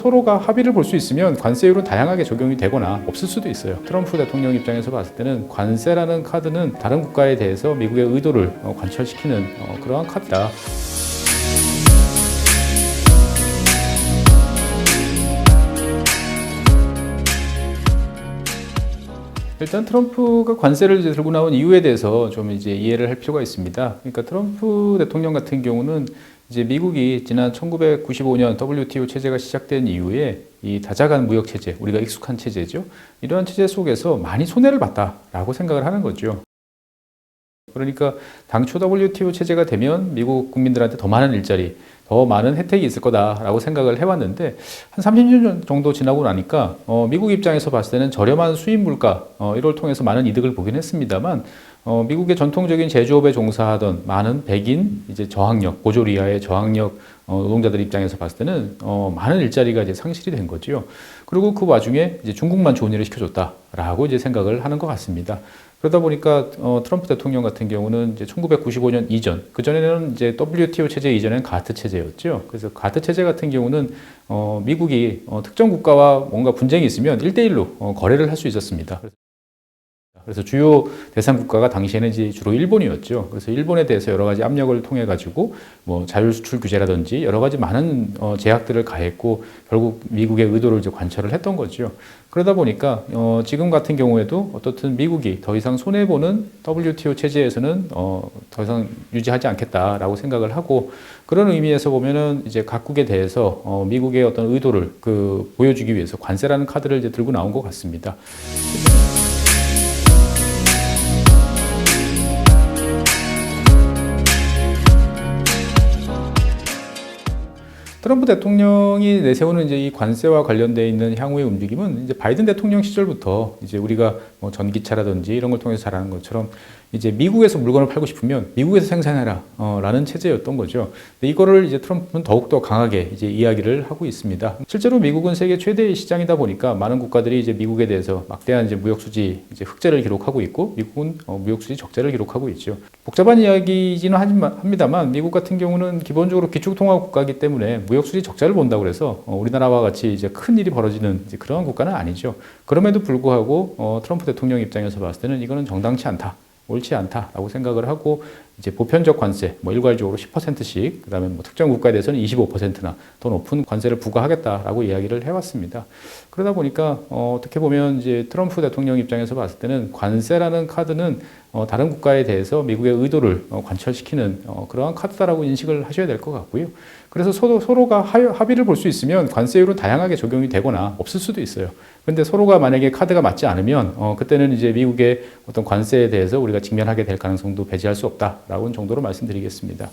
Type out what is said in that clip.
서로가 합의를 볼 수 있으면 관세율은 다양하게 적용이 되거나 없을 수도 있어요. 트럼프 대통령 입장에서 봤을 때는 관세라는 카드는 다른 국가에 대해서 미국의 의도를 관철시키는 그러한 카드다. 일단 트럼프가 관세를 들고 나온 이유에 대해서 좀 이제 이해를 할 필요가 있습니다. 그러니까 트럼프 대통령 같은 경우는 이제 미국이 지난 1995년 WTO 체제가 시작된 이후에 이 다자간 무역 체제, 우리가 익숙한 체제죠. 이러한 체제 속에서 많이 손해를 봤다라고 생각을 하는 거죠. 그러니까 당초 WTO 체제가 되면 미국 국민들한테 더 많은 일자리, 더 많은 혜택이 있을 거다라고 생각을 해왔는데 한 30년 정도 지나고 나니까 미국 입장에서 봤을 때는 저렴한 수입 물가 이걸 통해서 많은 이득을 보긴 했습니다만 미국의 전통적인 제조업에 종사하던 많은 백인 이제 저학력, 고졸 이하의 저학력 노동자들 입장에서 봤을 때는 많은 일자리가 이제 상실이 된 거죠. 그리고 그 와중에 이제 중국만 좋은 일을 시켜줬다라고 이제 생각을 하는 것 같습니다. 그러다 보니까 트럼프 대통령 같은 경우는 이제 1995년 이전, 그전에는 이제 WTO 체제 이전엔 가트 체제였죠. 그래서 가트 체제 같은 경우는 미국이 특정 국가와 뭔가 분쟁이 있으면 1대1로 거래를 할 수 있었습니다. 그래서 주요 대상 국가가 당시에는 이제 주로 일본이었죠. 그래서 일본에 대해서 여러 가지 압력을 통해 가지고 뭐 자율 수출 규제라든지 여러 가지 많은 제약들을 가했고 결국 미국의 의도를 이제 관철을 했던 거죠. 그러다 보니까 지금 같은 경우에도 어떻든 미국이 더 이상 손해 보는 WTO 체제에서는 더 이상 유지하지 않겠다라고 생각을 하고 그런 의미에서 보면은 이제 각국에 대해서 미국의 어떤 의도를 보여주기 위해서 관세라는 카드를 이제 들고 나온 것 같습니다. 트럼프 대통령이 내세우는 이제 이 관세와 관련되어 있는 향후의 움직임은 이제 바이든 대통령 시절부터 이제 우리가 뭐 전기차라든지 이런 걸 통해서 잘하는 것처럼 이제 미국에서 물건을 팔고 싶으면 미국에서 생산해라 라는 체제였던 거죠. 근데 이거를 이제 트럼프는 더욱더 강하게 이제 이야기를 하고 있습니다. 실제로 미국은 세계 최대의 시장이다 보니까 많은 국가들이 이제 미국에 대해서 막대한 이제 무역 수지 이제 흑자를 기록하고 있고 미국은 무역 수지 적자를 기록하고 있죠. 복잡한 이야기이기는 합니다만 미국 같은 경우는 기본적으로 기축통화 국가이기 때문에 무역 수지 적자를 본다고 해서 우리나라와 같이 이제 큰 일이 벌어지는 이제 그런 국가는 아니죠. 그럼에도 불구하고 트럼프 대통령 입장에서 봤을 때는 이거는 정당치 않다. 옳지 않다라고 생각을 하고 이제 보편적 관세, 뭐 일괄적으로 10%씩, 그다음에 뭐 특정 국가에 대해서는 25%나 더 높은 관세를 부과하겠다라고 이야기를 해왔습니다. 그러다 보니까 어떻게 보면 이제 트럼프 대통령 입장에서 봤을 때는 관세라는 카드는 다른 국가에 대해서 미국의 의도를 관철시키는 그러한 카드다라고 인식을 하셔야 될 것 같고요. 그래서 서로가 합의를 볼 수 있으면 관세율은 다양하게 적용이 되거나 없을 수도 있어요. 그런데 서로가 만약에 카드가 맞지 않으면 그때는 이제 미국의 어떤 관세에 대해서 우리가 직면하게 될 가능성도 배제할 수 없다라고 정도로 말씀드리겠습니다.